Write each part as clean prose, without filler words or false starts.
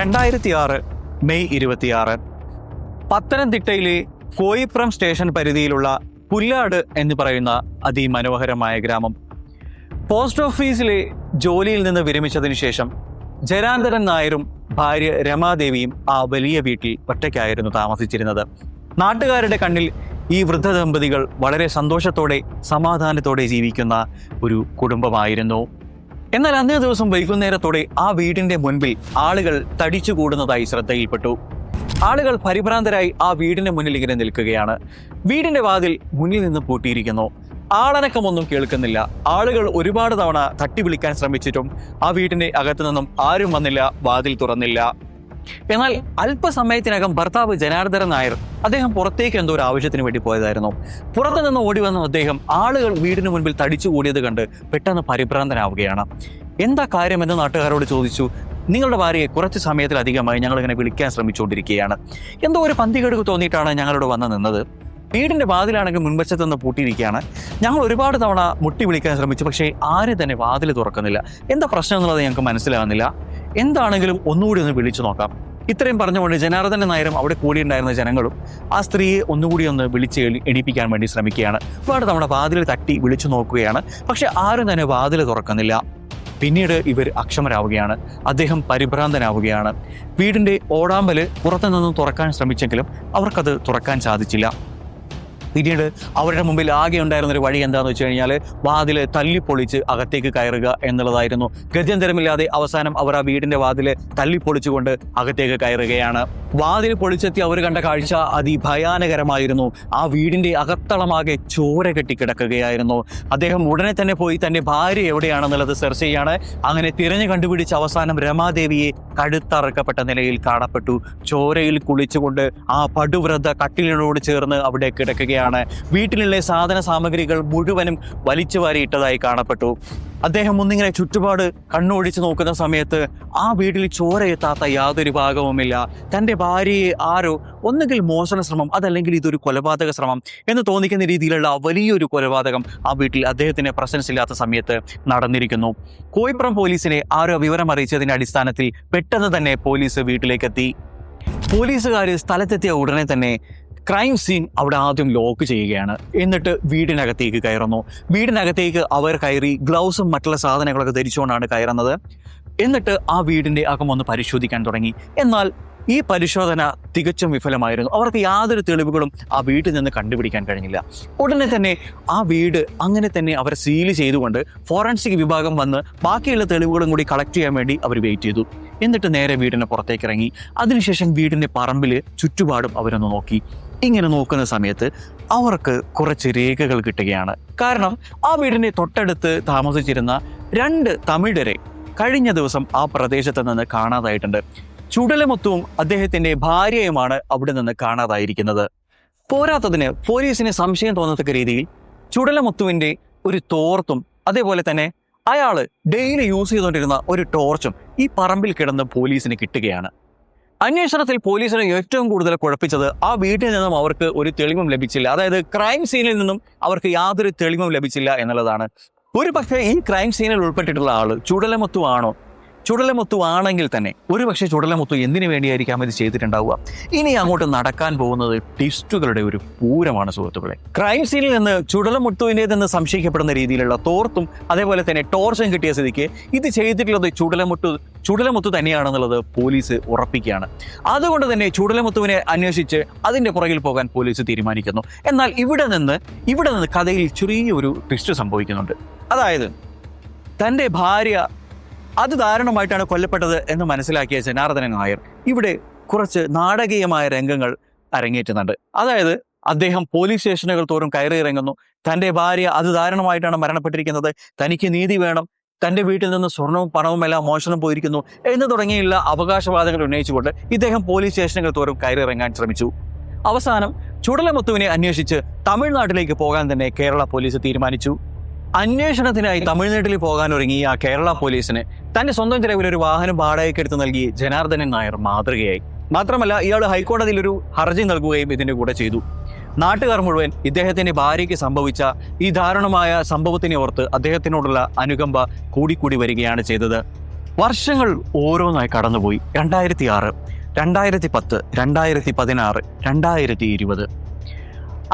2006 May 26 പത്തനംതിട്ടയിലെ Koipram station പരിധിയിലുള്ള പുല്ലാട് എന്ന് പറയുന്ന അതിമനോഹരമായ ഗ്രാമം. പോസ്റ്റ് ഓഫീസിലെ ജോലിയിൽ നിന്ന് വിരമിച്ചതിന് ശേഷം ജനാർദ്ദനൻ നായരും ഭാര്യ രമാദേവിയും ആ വലിയ വീട്ടിൽ ഒറ്റയ്ക്കായിരുന്നു താമസിച്ചിരുന്നത്. നാട്ടുകാരുടെ കണ്ണിൽ ഈ വൃദ്ധ ദമ്പതികൾ വളരെ സന്തോഷത്തോടെ സമാധാനത്തോടെ ജീവിക്കുന്ന ഒരു കുടുംബമായിരുന്നു. എന്നാൽ അന്നേ ദിവസം വൈകുന്നേരത്തോടെ ആ വീടിന്റെ മുൻപിൽ ആളുകൾ തടിച്ചു കൂടുന്നതായി ശ്രദ്ധയിൽപ്പെട്ടു. ആളുകൾ പരിഭ്രാന്തരായി ആ വീടിന്റെ മുന്നിൽ ഇങ്ങനെ നിൽക്കുകയാണ്. വീടിന്റെ വാതിൽ മുന്നിൽ നിന്ന് പൂട്ടിയിരിക്കുന്നു. ആളനക്കമൊന്നും കേൾക്കുന്നില്ല. ആളുകൾ ഒരുപാട് തവണ തട്ടി വിളിക്കാൻ ശ്രമിച്ചിട്ടും ആ വീടിന്റെ അകത്തു നിന്നും ആരും വന്നില്ല, വാതിൽ തുറന്നില്ല. എന്നാൽ അല്പസമയത്തിനകം ഭർത്താവ് ജനാർദ്ദനൻ നായർ അദ്ദേഹം പുറത്തേക്ക് എന്തോ ഒരു ആവശ്യത്തിന് വേണ്ടി പോയതായിരുന്നു. പുറത്തു നിന്ന് ഓടി വന്ന അദ്ദേഹം ആളുകൾ വീടിന് മുൻപിൽ തടിച്ചു കൂടിയത് കണ്ട് പെട്ടെന്ന് പരിഭ്രാന്തനാവുകയാണ്. എന്താ കാര്യമെന്ന് നാട്ടുകാരോട് ചോദിച്ചു. നിങ്ങളുടെ ഭാര്യയെ കുറച്ച് സമയത്തിലധികമായി ഞങ്ങളിങ്ങനെ വിളിക്കാൻ ശ്രമിച്ചുകൊണ്ടിരിക്കുകയാണ്. എന്തോ ഒരു പന്തികേട് തോന്നിയിട്ടാണ് ഞങ്ങളോട് വന്ന് നിന്നത്. വീടിന്റെ വാതിലാണെങ്കിൽ മുൻവശത്ത് നിന്ന് പൂട്ടിയിരിക്കുകയാണ്. ഞങ്ങൾ ഒരുപാട് തവണ മുട്ടി വിളിക്കാൻ ശ്രമിച്ചു, പക്ഷേ ആരും തന്നെ വാതിൽ തുറക്കുന്നില്ല. എന്താ പ്രശ്നം എന്നുള്ളത് ഞങ്ങൾക്ക് മനസ്സിലാകുന്നില്ല. എന്താണെങ്കിലും ഒന്നുകൂടി ഒന്ന് വിളിച്ചു നോക്കാം. ഇത്രയും പറഞ്ഞുകൊണ്ട് ജനാർദ്ദനൻ നായരും അവിടെ കൂടിയുണ്ടായിരുന്ന ജനങ്ങളും ആ സ്ത്രീയെ ഒന്നുകൂടി ഒന്ന് വിളിച്ച് എണീപ്പിക്കാൻ വേണ്ടി ശ്രമിക്കുകയാണ്. ഒരുപാട് തവണ വാതിൽ തട്ടി വിളിച്ചു നോക്കുകയാണ്, പക്ഷെ ആരും തന്നെ വാതിൽ തുറക്കുന്നില്ല. പിന്നീട് ഇവർ അക്ഷമരാവുകയാണ്. അദ്ദേഹം പരിഭ്രാന്തനാവുകയാണ്. വീടിന്റെ ഓടാമ്പല് പുറത്തു നിന്നും തുറക്കാൻ ശ്രമിച്ചെങ്കിലും അവർക്കത് തുറക്കാൻ സാധിച്ചില്ല. പിന്നീട് അവരുടെ മുമ്പിൽ ആകെ ഉണ്ടായിരുന്നൊരു വഴി എന്താണെന്ന് വെച്ച് കഴിഞ്ഞാൽ വാതിൽ തല്ലിപ്പൊളിച്ച് അകത്തേക്ക് കയറുക എന്നുള്ളതായിരുന്നു. ഗത്യന്തരമില്ലാതെ അവസാനം അവർ ആ വീടിന്റെ വാതിൽ തല്ലിപ്പൊളിച്ചുകൊണ്ട് അകത്തേക്ക് കയറുകയാണ്. വാതിൽ പൊളിച്ചെത്തി അവർ കണ്ട കാഴ്ച അതിഭയാനകരമായിരുന്നു. ആ വീടിന്റെ അകത്തളമാകെ ചോര കെട്ടിക്കിടക്കുകയായിരുന്നു. അദ്ദേഹം ഉടനെ തന്നെ പോയി തന്റെ ഭാര്യ എവിടെയാണെന്നുള്ളത് സെർച്ച് ചെയ്യാണ്. അങ്ങനെ തിരഞ്ഞു കണ്ടുപിടിച്ച് അവസാനം രമാദേവിയെ കഴുത്തറക്കപ്പെട്ട നിലയിൽ കാണപ്പെട്ടു. ചോരയിൽ കുളിച്ചുകൊണ്ട് ആ പടുവൃദ്ധ കട്ടിലിനോട് ചേർന്ന് അവിടെ കിടക്കുകയാണ്. വീട്ടിലുള്ള സാധന സാമഗ്രികൾ മുഴുവനും വലിച്ചു വാരിയിട്ടതായി കാണപ്പെട്ടു. അദ്ദേഹം ഒന്നിങ്ങനെ ചുറ്റുപാട് കണ്ണോടിച്ച് നോക്കുന്ന സമയത്ത് ആ വീട്ടിൽ ചോര എത്താത്ത യാതൊരു ഭാഗവുമില്ല. തൻ്റെ ഭാര്യയെ ആരോ ഒന്നുകിൽ മോഷണ ശ്രമം, അതല്ലെങ്കിൽ ഇതൊരു കൊലപാതക ശ്രമം എന്ന് തോന്നിക്കുന്ന രീതിയിലുള്ള വലിയൊരു കൊലപാതകം ആ വീട്ടിൽ അദ്ദേഹത്തിന് പ്രസൻസ് ഇല്ലാത്ത സമയത്ത് നടന്നിരിക്കുന്നു. കോയിപ്രം പോലീസിനെ ആരോ വിവരം അറിയിച്ചതിൻ്റെ അടിസ്ഥാനത്തിൽ പെട്ടെന്ന് തന്നെ പോലീസ് വീട്ടിലേക്കെത്തി. പോലീസുകാർ സ്ഥലത്തെത്തിയ ഉടനെ തന്നെ ക്രൈം സീൻ അവിടെ ആദ്യം ലോക്ക് ചെയ്യുകയാണ്. എന്നിട്ട് വീടിനകത്തേക്ക് കയറുന്നു. വീടിനകത്തേക്ക് അവർ കയറി ഗ്ലൗസും മറ്റുള്ള സാധനങ്ങളൊക്കെ ധരിച്ചുകൊണ്ടാണ് കയറുന്നത്. എന്നിട്ട് ആ വീടിൻ്റെ അകം ഒന്ന് പരിശോധിക്കാൻ തുടങ്ങി. എന്നാൽ ഈ പരിശോധന തികച്ചും വിഫലമായിരുന്നു. അവർക്ക് യാതൊരു തെളിവുകളും ആ വീട്ടിൽ നിന്ന് കണ്ടുപിടിക്കാൻ കഴിഞ്ഞില്ല. ഉടനെ തന്നെ ആ വീട് അങ്ങനെ തന്നെ അവർ സീൽ ചെയ്തുകൊണ്ട് ഫോറൻസിക് വിഭാഗം വന്ന് ബാക്കിയുള്ള തെളിവുകളും കൂടി കളക്ട് ചെയ്യാൻ വേണ്ടി അവർ വെയിറ്റ് ചെയ്തു. എന്നിട്ട് നേരെ വീടിന് പുറത്തേക്ക് ഇറങ്ങി. അതിനുശേഷം വീടിൻ്റെ പറമ്പിൽ ചുറ്റുപാടും അവരൊന്ന് നോക്കി. ഇങ്ങനെ നോക്കുന്ന സമയത്ത് അവർക്ക് കുറച്ച് രേഖകൾ കിട്ടുകയാണ്. കാരണം ആ വീടിൻ്റെ തൊട്ടടുത്ത് താമസിച്ചിരുന്ന 2 തമിഴരെ കഴിഞ്ഞ ദിവസം ആ പ്രദേശത്ത് നിന്ന് കാണാതായിട്ടുണ്ട്. ചുടലമുത്തുവും അദ്ദേഹത്തിൻ്റെ ഭാര്യയുമാണ് അവിടെ നിന്ന് കാണാതായിരിക്കുന്നത്. പോരാത്തതിന് പോലീസിന് സംശയം തോന്നത്തക്ക രീതിയിൽ ചുടലമുത്തുവിൻ്റെ ഒരു തോർത്തും അതേപോലെ തന്നെ അയാൾ ഡെയിലി യൂസ് ചെയ്തുകൊണ്ടിരുന്ന ഒരു ടോർച്ചും ഈ പറമ്പിൽ കിടന്ന് പോലീസിന് കിട്ടുകയാണ്. അന്വേഷണത്തിൽ പോലീസിനെ ഏറ്റവും കൂടുതൽ കുഴപ്പിച്ചത് ആ വീട്ടിൽ നിന്നും അവർക്ക് ഒരു തെളിവും ലഭിച്ചില്ല. അതായത് ക്രൈം സീനിൽ നിന്നും അവർക്ക് യാതൊരു തെളിവും ലഭിച്ചില്ല എന്നുള്ളതാണ്. ഒരു പക്ഷേ ഈ ക്രൈം സീനിൽ ഉൾപ്പെട്ടിട്ടുള്ള ആൾ ചുടലമുത്തു ആണോ? ചുടലമുത്തു ആണെങ്കിൽ തന്നെ ഒരുപക്ഷെ ചുടലമുത്തു എന്തിനു വേണ്ടിയായിരിക്കാം ഇത് ചെയ്തിട്ടുണ്ടാവുക. ഇനി അങ്ങോട്ട് നടക്കാൻ പോകുന്നത് ട്വിസ്റ്റുകളുടെ ഒരു പൂരമാണ് സുഹൃത്തുക്കളെ. ക്രൈം സീനിൽ നിന്ന് ചുടലമുത്തുവിൻ്റെതെന്ന് സംശയിക്കപ്പെടുന്ന രീതിയിലുള്ള തോർത്തും അതേപോലെ തന്നെ ടോർച്ചും കിട്ടിയ സ്ഥിതിക്ക് ഇത് ചെയ്തിട്ടുള്ളത് ചുടലമുത്തു തന്നെയാണെന്നുള്ളത് പോലീസ് ഉറപ്പിക്കുകയാണ്. അതുകൊണ്ട് തന്നെ ചുടലമുത്തുവിനെ അന്വേഷിച്ച് അതിൻ്റെ പുറകിൽ പോകാൻ പോലീസ് തീരുമാനിക്കുന്നു. എന്നാൽ ഇവിടെ നിന്ന് കഥയിൽ ചെറിയൊരു ട്വിസ്റ്റ് സംഭവിക്കുന്നുണ്ട്. അതായത് തൻ്റെ ഭാര്യ അത് ദാരുണമായിട്ടാണ് കൊല്ലപ്പെട്ടത് എന്ന് മനസ്സിലാക്കിയ ജനാർദ്ദനൻ നായർ ഇവിടെ കുറച്ച് നാടകീയമായ രംഗങ്ങൾ അരങ്ങേറ്റുന്നുണ്ട്. അതായത് അദ്ദേഹം പോലീസ് സ്റ്റേഷനുകൾ തോറും കയറി ഇറങ്ങുന്നു. തൻ്റെ ഭാര്യ അത് ദാരുണമായിട്ടാണ് മരണപ്പെട്ടിരിക്കുന്നത്, തനിക്ക് നീതി വേണം, തൻ്റെ വീട്ടിൽ നിന്ന് സ്വർണവും പണവും എല്ലാം മോഷണം പോയിരിക്കുന്നു എന്ന് തുടങ്ങിയുള്ള അവകാശവാദങ്ങൾ ഉന്നയിച്ചുകൊണ്ട് ഇദ്ദേഹം പോലീസ് സ്റ്റേഷനുകൾ തോറും കയറി ഇറങ്ങാൻ ശ്രമിച്ചു. അവസാനം ചുടലമുത്തുവിനെ അന്വേഷിച്ച് തമിഴ്നാട്ടിലേക്ക് പോകാൻ തന്നെ കേരള പോലീസ് തീരുമാനിച്ചു. അന്വേഷണത്തിനായി തമിഴ്നാട്ടിൽ പോകാൻ ഒരുങ്ങിയ കേരള പോലീസിന് തന്റെ സ്വന്തം ചെലവിൽ ഒരു വാഹനം വാടകയ്ക്ക് എടുത്ത് നൽകി ജനാർദ്ദനൻ നായർ മാതൃകയായി. മാത്രമല്ല ഇയാൾ ഹൈക്കോടതിയിൽ ഒരു ഹർജി നൽകുകയും ഇതിന്റെ കൂടെ ചെയ്തു. നാട്ടുകാർ മുഴുവൻ ഇദ്ദേഹത്തിന്റെ ഭാര്യയ്ക്ക് സംഭവിച്ച ഈ ദാരുണമായ സംഭവത്തിനെ ഓർത്ത് അദ്ദേഹത്തിനോടുള്ള അനുകമ്പ കൂടിക്കൂടി വരികയാണ് ചെയ്തത്. വർഷങ്ങൾ ഓരോന്നായി കടന്നുപോയി. 2006, 2010, 2016, 2020.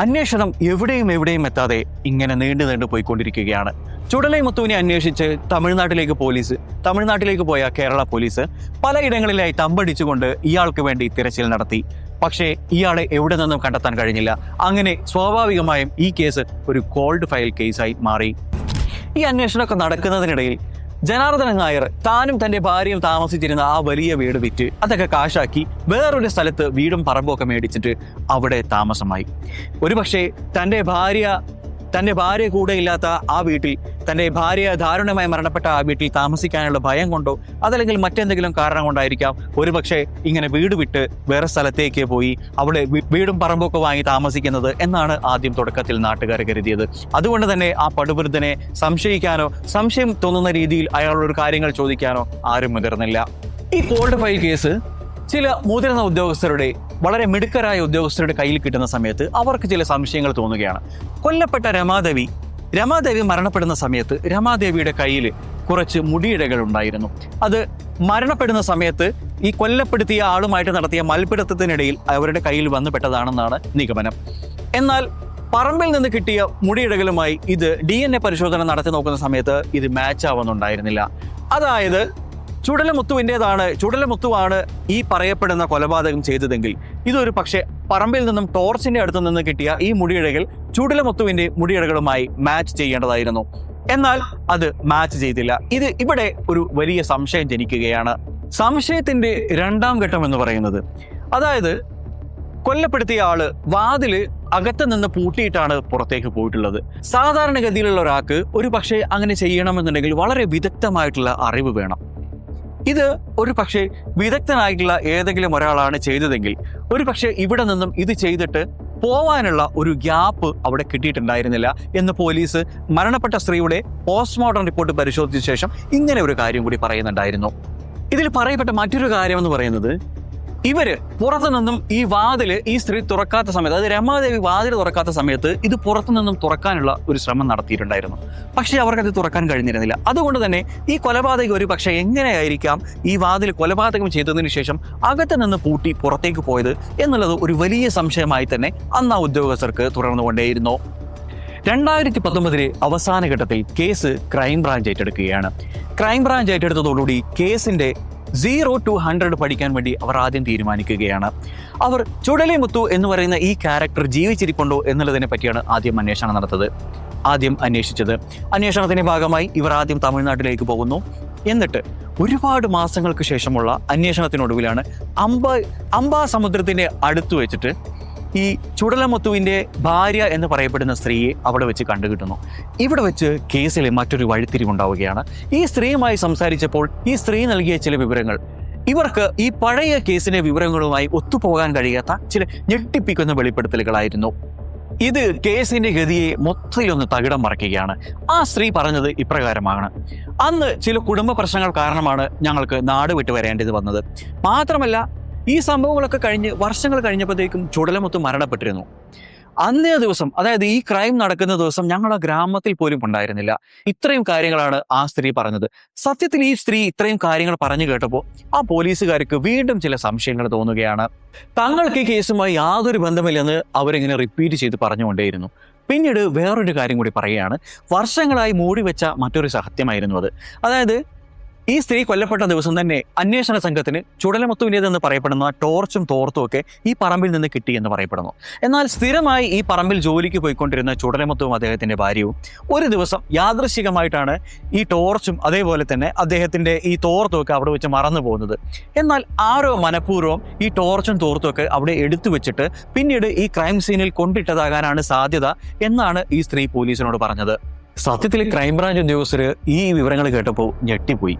അന്വേഷണം എവിടെയും എത്താതെ ഇങ്ങനെ നീണ്ടു പോയിക്കൊണ്ടിരിക്കുകയാണ്. ചുടലൈമുത്തുവിനെ അന്വേഷിച്ച് തമിഴ്നാട്ടിലേക്ക് പോയ കേരള പോലീസ് പലയിടങ്ങളിലായി തമ്പടിച്ചുകൊണ്ട് ഇയാൾക്ക് വേണ്ടി തിരച്ചിൽ നടത്തി. പക്ഷേ ഇയാളെ എവിടെ നിന്നും കണ്ടെത്താൻ കഴിഞ്ഞില്ല. അങ്ങനെ സ്വാഭാവികമായും ഈ കേസ് ഒരു കോൾഡ് ഫയൽ കേസായി മാറി. ഈ അന്വേഷണമൊക്കെ നടക്കുന്നതിനിടയിൽ ജനാർദ്ദനൻ നായർ താനും തൻ്റെ ഭാര്യയും താമസിച്ചിരുന്ന ആ വലിയ വീട് വിറ്റ് അതൊക്കെ കാശാക്കി വേറൊരു സ്ഥലത്ത് വീടും പറമ്പും മേടിച്ചിട്ട് അവിടെ താമസമായി. ഒരുപക്ഷെ തൻ്റെ ഭാര്യ കൂടെ ഇല്ലാത്ത ആ വീട്ടിൽ, തൻ്റെ ഭാര്യ ദാരുണമായി മരണപ്പെട്ട ആ വീട്ടിൽ താമസിക്കാനുള്ള ഭയം കൊണ്ടോ അതല്ലെങ്കിൽ മറ്റെന്തെങ്കിലും കാരണം കൊണ്ടായിരിക്കാം ഒരുപക്ഷെ ഇങ്ങനെ വീട് വിട്ട് വേറെ സ്ഥലത്തേക്ക് പോയി അവിടെ വീടും പറമ്പൊക്കെ വാങ്ങി താമസിക്കുന്നത് എന്നാണ് ആദ്യം തുടക്കത്തിൽ നാട്ടുകാർ കരുതിയത്. അതുകൊണ്ട് തന്നെ ആ പടുവൃദ്ധനെ സംശയിക്കാനോ സംശയം തോന്നുന്ന രീതിയിൽ അയാളോട് കാര്യങ്ങൾ ചോദിക്കാനോ ആരും മുതിർന്നില്ല. ഈ കോൾഡ് ഫയൽ കേസ് ചില മുതിർന്ന ഉദ്യോഗസ്ഥരുടെ, വളരെ മിടുക്കരായ ഉദ്യോഗസ്ഥരുടെ കയ്യിൽ കിട്ടുന്ന സമയത്ത് അവർക്ക് ചില സംശയങ്ങൾ തോന്നുകയാണ്. കൊല്ലപ്പെട്ട രമാദേവി മരണപ്പെടുന്ന സമയത്ത് രമാദേവിയുടെ കയ്യിൽ കുറച്ച് മുടിയിഴകൾ ഉണ്ടായിരുന്നു. അത് മരണപ്പെടുന്ന സമയത്ത് ഈ കൊല്ലപ്പെടുത്തിയ ആളുമായിട്ട് നടത്തിയ മൽപിടുത്തത്തിനിടയിൽ അവരുടെ കയ്യിൽ വന്നു പെട്ടതാണെന്നാണ് നിഗമനം. എന്നാൽ പറമ്പിൽ നിന്ന് കിട്ടിയ മുടിയിഴകളുമായി ഇത് DNA പരിശോധന നടത്തി നോക്കുന്ന സമയത്ത് ഇത് മാച്ച് ആവുന്നുണ്ടായിരുന്നില്ല. അതായത് ചുടലമുത്തുവാണ് ഈ പറയപ്പെടുന്ന കൊലപാതകം ചെയ്തതെങ്കിൽ ഇതൊരു പക്ഷേ പറമ്പിൽ നിന്നും ടോർച്ചിന്റെ അടുത്ത് നിന്ന് കിട്ടിയ ഈ മുടിയിഴകൾ ചുടലമുത്തുവിന്റെ മുടിയിഴകളുമായി മാച്ച് ചെയ്യേണ്ടതായിരുന്നു. എന്നാൽ അത് മാച്ച് ചെയ്തില്ല. ഇവിടെ ഒരു വലിയ സംശയം ജനിക്കുകയാണ്. സംശയത്തിന്റെ രണ്ടാം ഘട്ടം എന്ന് പറയുന്നത്, അതായത് കൊല്ലപ്പെടുത്തിയ ആള് വാതില് അകത്ത് നിന്ന് പൂട്ടിയിട്ടാണ് പുറത്തേക്ക് പോയിട്ടുള്ളത്. സാധാരണഗതിയിലുള്ള ഒരാൾക്ക് ഒരു പക്ഷേ അങ്ങനെ ചെയ്യണമെന്നുണ്ടെങ്കിൽ വളരെ വിദഗ്ധമായിട്ടുള്ള അറിവ് വേണം. ഇത് ഒരു പക്ഷേ വിദഗ്ധനായിട്ടുള്ള ഏതെങ്കിലും ഒരാളാണ് ചെയ്തതെങ്കിൽ ഒരു പക്ഷേ ഇവിടെ നിന്നും ഇത് ചെയ്തിട്ട് പോവാനുള്ള ഒരു ഗ്യാപ്പ് അവിടെ കിട്ടിയിട്ടുണ്ടായിരുന്നില്ല എന്ന് പോലീസ് മരണപ്പെട്ട സ്ത്രീയുടെ പോസ്റ്റ്മോർട്ടം റിപ്പോർട്ട് പരിശോധിച്ച ശേഷം ഇങ്ങനെ ഒരു കാര്യം കൂടി പറയുന്നുണ്ടായിരുന്നു. ഇതിൽ പറയപ്പെട്ട മറ്റൊരു കാര്യം എന്ന് പറയുന്നത്, ഇവര് പുറത്തു നിന്നും ഈ സ്ത്രീ തുറക്കാത്ത സമയത്ത്, അതായത് രമാദേവി വാതിൽ തുറക്കാത്ത സമയത്ത് ഇത് പുറത്തു നിന്നും തുറക്കാനുള്ള ഒരു ശ്രമം നടത്തിയിട്ടുണ്ടായിരുന്നു. പക്ഷേ അവർക്കത് തുറക്കാൻ കഴിഞ്ഞിരുന്നില്ല. അതുകൊണ്ട് തന്നെ ഈ കൊലപാതകം ഒരു പക്ഷേ എങ്ങനെയായിരിക്കാം ഈ വാതിൽ കൊലപാതകം ചെയ്തതിനു ശേഷം അകത്ത് നിന്ന് പൂട്ടി പുറത്തേക്ക് പോയത് എന്നുള്ളത് ഒരു വലിയ സംശയമായി തന്നെ അന്ന് ആ ഉദ്യോഗസ്ഥർക്ക് തുടർന്നുകൊണ്ടേയിരുന്നു. 2019 അവസാന ഘട്ടത്തിൽ കേസ് ക്രൈംബ്രാഞ്ച് ഏറ്റെടുക്കുകയാണ്. ക്രൈംബ്രാഞ്ച് ഏറ്റെടുത്തതോടുകൂടി കേസിന്റെ 0 to 100 പഠിക്കാൻ വേണ്ടി അവർ ആദ്യം തീരുമാനിക്കുകയാണ്. അവർ ചുടലൈമുത്തു എന്ന് പറയുന്ന ഈ ക്യാരക്ടർ ജീവിച്ചിരിപ്പുണ്ടോ എന്നുള്ളതിനെ പറ്റിയാണ് ആദ്യം അന്വേഷിച്ചത്. അന്വേഷണത്തിന്റെ ഭാഗമായി ഇവർ ആദ്യം തമിഴ്നാട്ടിലേക്ക് പോകുന്നു. എന്നിട്ട് ഒരുപാട് മാസങ്ങൾക്ക് ശേഷമുള്ള അന്വേഷണത്തിനൊടുവിലാണ് അംബാസമുദ്രത്തിന്റെ അടുത്ത് വെച്ചിട്ട് ഈ ചുടലമുത്തുവിന്റെ ഭാര്യ എന്ന് പറയപ്പെടുന്ന സ്ത്രീയെ അവിടെ വെച്ച് കണ്ടുകിട്ടുന്നു. ഇവിടെ വെച്ച് കേസിലെ മറ്റൊരു വഴിത്തിരിവുണ്ടാവുകയാണ്. ഈ സ്ത്രീയുമായി സംസാരിച്ചപ്പോൾ ഈ സ്ത്രീ നൽകിയ ചില വിവരങ്ങൾ ഇവർക്ക് ഈ പഴയ കേസിന്റെ വിവരങ്ങളുമായി ഒത്തുപോകാൻ കഴിയാത്ത ചില ഞെട്ടിപ്പിക്കുന്ന വെളിപ്പെടുത്തലുകളായിരുന്നു. ഇത് കേസിന്റെ ഗതിയെ മൊത്തത്തിലൊന്ന് തകിടം മറിക്കുകയാണ്. ആ സ്ത്രീ പറഞ്ഞത് ഇപ്രകാരമാണ്: അന്ന് ചില കുടുംബ പ്രശ്നങ്ങൾ കാരണമാണ് ഞങ്ങൾക്ക് നാട് വിട്ടു വരേണ്ടത് വന്നത്. മാത്രമല്ല, ഈ സംഭവങ്ങളൊക്കെ വർഷങ്ങൾ കഴിഞ്ഞപ്പോഴത്തേക്കും ചുടലമുത്ത് മരണപ്പെട്ടിരുന്നു. അന്നേ ദിവസം, അതായത് ഈ ക്രൈം നടക്കുന്ന ദിവസം ഞങ്ങൾ ആ ഗ്രാമത്തിൽ പോലും ഉണ്ടായിരുന്നില്ല. ഇത്രയും കാര്യങ്ങളാണ് ആ സ്ത്രീ പറഞ്ഞത്. സത്യത്തിൽ ഈ സ്ത്രീ ഇത്രയും കാര്യങ്ങൾ പറഞ്ഞു കേട്ടപ്പോൾ ആ പോലീസുകാർക്ക് വീണ്ടും ചില സംശയങ്ങൾ തോന്നുകയാണ്. തങ്ങൾക്ക് ഈ കേസുമായി യാതൊരു ബന്ധമില്ലെന്ന് അവരിങ്ങനെ റിപ്പീറ്റ് ചെയ്ത് പറഞ്ഞുകൊണ്ടേയിരുന്നു. പിന്നീട് വേറൊരു കാര്യം കൂടി പറയുകയാണ്. വർഷങ്ങളായി മൂടിവെച്ച മറ്റൊരു സത്യമായിരുന്നു അത്. അതായത് ഈ സ്ത്രീ കൊല്ലപ്പെട്ട ദിവസം തന്നെ അന്വേഷണ സംഘത്തിന് ചുടലമുത്തുവിൻ്റെതെന്ന് പറയപ്പെടുന്ന ടോർച്ചും തോർത്തും ഒക്കെ ഈ പറമ്പിൽ നിന്ന് കിട്ടി എന്ന് പറയപ്പെടുന്നു. എന്നാൽ സ്ഥിരമായി ഈ പറമ്പിൽ ജോലിക്ക് പോയിക്കൊണ്ടിരുന്ന ചുടലമുത്തുവും അദ്ദേഹത്തിന്റെ ഭാര്യയും ഒരു ദിവസം യാദൃശ്ചികമായിട്ടാണ് ഈ ടോർച്ചും അതേപോലെ തന്നെ അദ്ദേഹത്തിന്റെ ഈ തോർത്തും ഒക്കെ അവിടെ വെച്ച് മറന്നു പോകുന്നത്. എന്നാൽ ആരോ മനഃപൂർവ്വം ഈ ടോർച്ചും തോർത്തും ഒക്കെ അവിടെ എടുത്തു വെച്ചിട്ട് പിന്നീട് ഈ ക്രൈം സീനിൽ കൊണ്ടിട്ടതാകാനാണ് സാധ്യത എന്നാണ് ഈ സ്ത്രീ പോലീസിനോട് പറഞ്ഞത്. സത്യത്തിൽ ക്രൈംബ്രാഞ്ച് ഉദ്യോഗസ്ഥർ ഈ വിവരങ്ങൾ കേട്ടപ്പോൾ ഞെട്ടിപ്പോയി.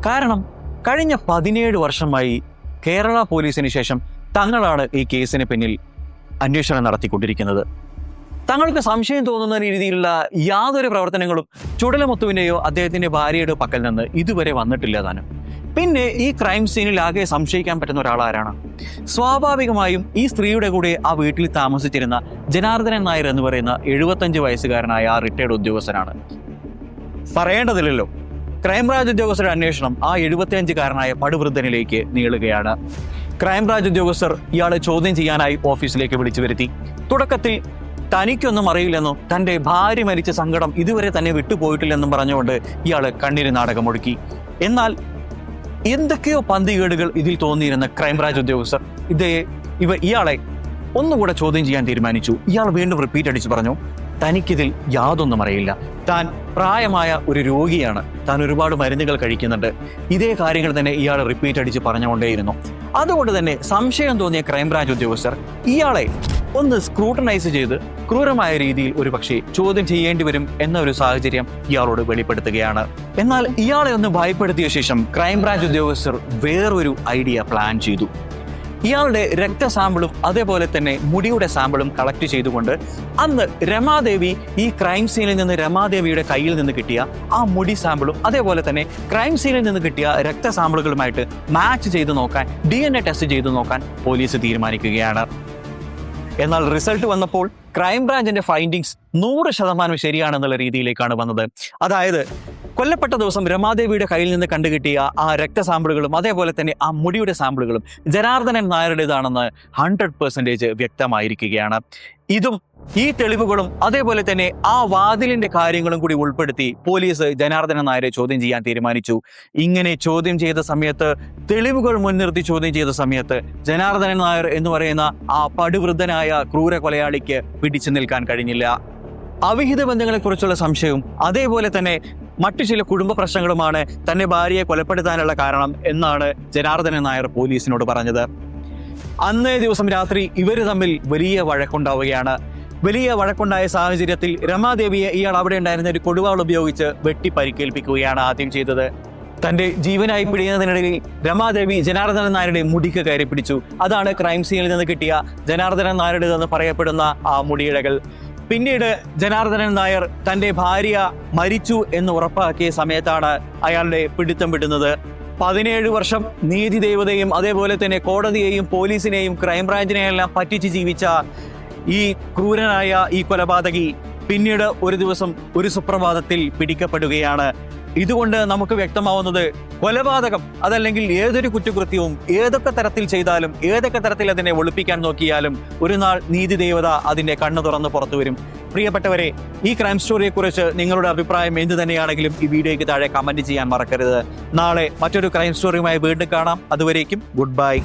കാരണം കഴിഞ്ഞ 17 വർഷമായി കേരള പോലീസിന് ശേഷം തങ്ങളാണ് ഈ കേസിന് പിന്നിൽ അന്വേഷണം നടത്തിക്കൊണ്ടിരിക്കുന്നത്. തങ്ങൾക്ക് സംശയം തോന്നുന്ന രീതിയിലുള്ള യാതൊരു പ്രവർത്തനങ്ങളും ചുടലമുത്തുവിൻ്റെയോ അദ്ദേഹത്തിന്റെ ഭാര്യയുടെ പക്കൽ നിന്ന് ഇതുവരെ വന്നിട്ടില്ല താനും. പിന്നെ ഈ ക്രൈം സീനിൽ ആകെ സംശയിക്കാൻ പറ്റുന്ന ഒരാളാരാണ്? സ്വാഭാവികമായും ഈ സ്ത്രീയുടെ കൂടെ ആ വീട്ടിൽ താമസിച്ചിരുന്ന ജനാർദ്ദനൻ നായർ എന്ന് പറയുന്ന 75 വയസ്സുകാരനായ ആ റിട്ടയർഡ് ഉദ്യോഗസ്ഥനാണ്. പറയേണ്ടതില്ലല്ലോ, ക്രൈംബ്രാഞ്ച് ഉദ്യോഗസ്ഥരുടെ അന്വേഷണം ആ 75-കാരനായ പടുവൃദ്ധനിലേക്ക് നീളുകയാണ്. ക്രൈംബ്രാഞ്ച് ഉദ്യോഗസ്ഥർ ഇയാളെ ചോദ്യം ചെയ്യാനായി ഓഫീസിലേക്ക് വിളിച്ചു വരുത്തി. തുടക്കത്തിൽ തനിക്കൊന്നും അറിയില്ലെന്നും തൻ്റെ ഭാര്യ മരിച്ച സങ്കടം ഇതുവരെ തന്നെ വിട്ടുപോയിട്ടില്ലെന്നും പറഞ്ഞുകൊണ്ട് ഇയാൾ കണ്ണീര് നാടകമൊടുക്കി. എന്നാൽ എന്തൊക്കെയോ പന്തികേടുകൾ ഇതിൽ തോന്നിയിരുന്ന ക്രൈംബ്രാഞ്ച് ഉദ്യോഗസ്ഥർ ഇയാളെ ഒന്നുകൂടെ ചോദ്യം ചെയ്യാൻ തീരുമാനിച്ചു. ഇയാൾ വീണ്ടും റിപ്പീറ്റ് അടിച്ചു പറഞ്ഞു, തനിക്കിതിൽ യാതൊന്നും അറിയില്ല, താൻ പ്രായമായ ഒരു രോഗിയാണ്, താൻ ഒരുപാട് മരുന്നുകൾ കഴിക്കുന്നുണ്ട്. ഇതേ കാര്യങ്ങൾ തന്നെ ഇയാൾ റിപ്പീറ്റ് അടിച്ച് പറഞ്ഞുകൊണ്ടേയിരുന്നു. അതുകൊണ്ട് തന്നെ സംശയം തോന്നിയ ക്രൈംബ്രാഞ്ച് ഉദ്യോഗസ്ഥർ ഇയാളെ ഒന്ന് സ്ക്രൂട്ടനൈസ് ചെയ്ത് ക്രൂരമായ രീതിയിൽ ഒരു പക്ഷേ ചോദ്യം ചെയ്യേണ്ടി വരും എന്ന ഒരു സാഹചര്യം ഇയാളോട് വെളിപ്പെടുത്തുകയാണ്. എന്നാൽ ഇയാളെ ഒന്ന് ഭയപ്പെടുത്തിയ ശേഷം ക്രൈംബ്രാഞ്ച് ഉദ്യോഗസ്ഥർ വേറൊരു ഐഡിയ പ്ലാൻ ചെയ്തു. ഇയാളുടെ രക്തസാമ്പിളും അതേപോലെ തന്നെ മുടിയുടെ സാമ്പിളും കളക്ട് ചെയ്തുകൊണ്ട് അന്ന് രമാദേവി ഈ ക്രൈം സീനിൽ നിന്ന് രമാദേവിയുടെ കയ്യിൽ നിന്ന് കിട്ടിയ ആ മുടി സാമ്പിളും അതേപോലെ തന്നെ ക്രൈം സീനിൽ നിന്ന് കിട്ടിയ രക്തസാമ്പിളുകളുമായിട്ട് മാച്ച് ചെയ്ത് നോക്കാൻ, DNA ടെസ്റ്റ് ചെയ്ത് നോക്കാൻ പോലീസ് തീരുമാനിക്കുകയാണ്. എന്നാൽ റിസൾട്ട് വന്നപ്പോൾ ക്രൈംബ്രാഞ്ചിന്റെ ഫൈൻഡിങ്സ് 100% ശരിയാണെന്നുള്ള രീതിയിലേക്കാണ് വന്നത്. അതായത് കൊല്ലപ്പെട്ട ദിവസം രമാദേവിയുടെ കയ്യിൽ നിന്ന് കണ്ടുകിട്ടിയ ആ രക്തസാമ്പിളുകളും അതേപോലെ തന്നെ ആ മുടിയുടെ സാമ്പിളുകളും ജനാർദ്ദനൻ നായരുടേതാണെന്ന് 100% വ്യക്തമായിരിക്കുകയാണ്. ഇതും ഈ തെളിവുകളും അതേപോലെ തന്നെ ആ വാതിലിന്റെ കാര്യങ്ങളും കൂടി ഉൾപ്പെടുത്തി പോലീസ് ജനാർദ്ദനൻ നായരെ ചോദ്യം ചെയ്യാൻ തീരുമാനിച്ചു. ഇങ്ങനെ ചോദ്യം ചെയ്ത സമയത്ത്, തെളിവുകൾ മുൻനിർത്തി ചോദ്യം ചെയ്ത സമയത്ത് ജനാർദ്ദനൻ നായർ എന്ന് പറയുന്ന ആ പടുവൃദ്ധനായ ക്രൂര കൊലയാളിക്ക് പിടിച്ചു നിൽക്കാൻ കഴിഞ്ഞില്ല. അവിഹിത ബന്ധങ്ങളെക്കുറിച്ചുള്ള സംശയവും അതേപോലെ തന്നെ മറ്റു ചില കുടുംബ പ്രശ്നങ്ങളുമാണ് തന്നെ ഭാര്യയെ കൊലപ്പെടുത്താനുള്ള കാരണം എന്നാണ് ജനാർദ്ദനൻ നായർ പോലീസിനോട് പറഞ്ഞത്. അന്നേ ദിവസം രാത്രി ഇവർ തമ്മിൽ വലിയ വഴക്കുണ്ടാവുകയാണ്. വലിയ വഴക്കുണ്ടായ സാഹചര്യത്തിൽ രമാദേവിയെ ഇയാൾ അവിടെ ഉണ്ടായിരുന്ന ഒരു കൊടുവാൾ ഉപയോഗിച്ച് വെട്ടി പരിക്കേൽപ്പിക്കുകയാണ് ആദ്യം ചെയ്തത്. തന്റെ ജീവനായി പിടിയുന്നതിനിടയിൽ രമാദേവി ജനാർദ്ദനൻ നായരുടെ മുടിക്ക് കയറി പിടിച്ചു. അതാണ് ക്രൈം സീനിൽ നിന്ന് കിട്ടിയ ജനാർദ്ദനൻ നായരുടേതെന്ന് പറയപ്പെടുന്ന ആ മുടിയിഴകൾ. പിന്നീട് ജനാർദ്ദനൻ നായർ തന്റെ ഭാര്യ മരിച്ചു എന്ന് ഉറപ്പാക്കിയ സമയത്താണ് അയാളുടെ പിടുത്തം വിടുന്നത്. 17 വർഷം നീതി ദേവതയും അതേപോലെ തന്നെ കോടതിയെയും പോലീസിനെയും ക്രൈംബ്രാഞ്ചിനെയെല്ലാം പറ്റിച്ച് ജീവിച്ച ഈ ക്രൂരനായ ഈ കൊലപാതകി പിന്നീട് ഒരു ദിവസം ഒരു സുപ്രഭാതത്തിൽ പിടിക്കപ്പെടുകയാണ്. ഇതുകൊണ്ട് നമുക്ക് വ്യക്തമാവുന്നത് കൊലപാതകം അതല്ലെങ്കിൽ ഏതൊരു കുറ്റകൃത്യവും ഏതൊക്കെ തരത്തിൽ ചെയ്താലും ഏതൊക്കെ തരത്തിൽ അതിനെ ഒളിപ്പിക്കാൻ നോക്കിയാലും ഒരു നാൾ നീതി ദേവത അതിന്റെ കണ്ണു തുറന്ന് പുറത്തു വരും. പ്രിയപ്പെട്ടവരെ, ഈ ക്രൈം സ്റ്റോറിയെക്കുറിച്ച് നിങ്ങളുടെ അഭിപ്രായം എന്ത് തന്നെയാണെങ്കിലും ഈ വീഡിയോയ്ക്ക് താഴെ കമന്റ് ചെയ്യാൻ മറക്കരുത്. നാളെ മറ്റൊരു ക്രൈം സ്റ്റോറിയുമായി വീണ്ടും കാണാം. അതുവരേക്കും ഗുഡ് ബൈ.